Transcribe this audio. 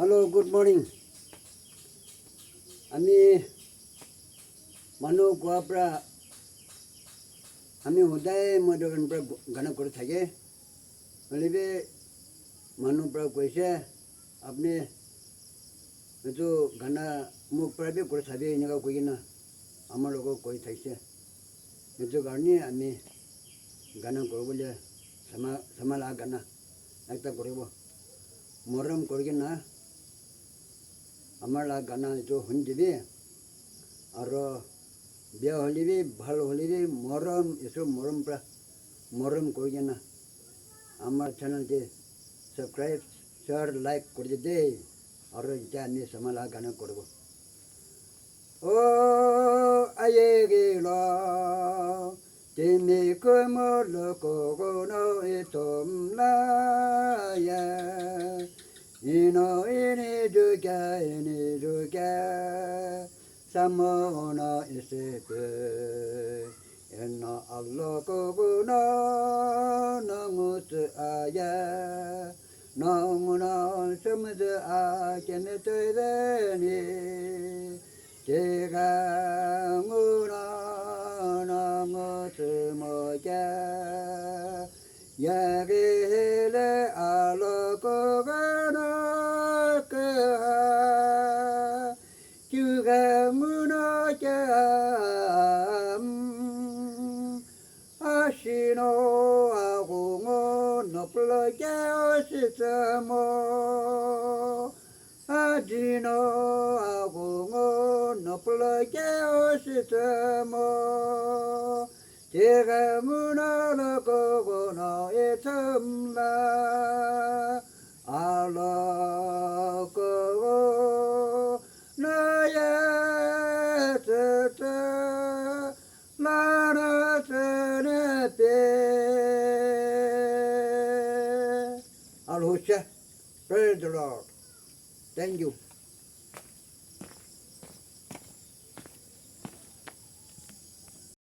Hello, good morning. Ami manu kuapra ami uday modogan pra gana kor thage. Alibe manu pra koise apne जो गाना मुख पर भी कुछ सभी इन्हें का कोई ना हमारे लोगों कोई था इसे ये जो गाने हमें गाना करो बोले समाला गाना एक तक करो वो मोरम करोगे ना हमारा गाना जो हुंजी भी और ब्याह होली भी भाल होली भी मोरम इसो मोरम पर मोरम करोगे ना हमारे चैनल के सब्सक्राइब शेयर लाइक कर दे और जाने समाला गाना करो ओ आये गेला तेने को मोल को गोनो इतम लाया इनो इने जुगा समोना इसे पे इन्ना अल्लाह को गोनो नमुत आया 너무나 섬도 아견에 되더니 제가 무나 너무 스모자 야기를 알고가나 그하 주가 무너져 아시노하고 너플러게 오시스모 아지노하고 너플러게 오시스모 제가 문화를 끄고 너의 틈나 알아끄고 너의 뜻을 나라스는 때 Hallelujah. Praise the Lord. Thank you.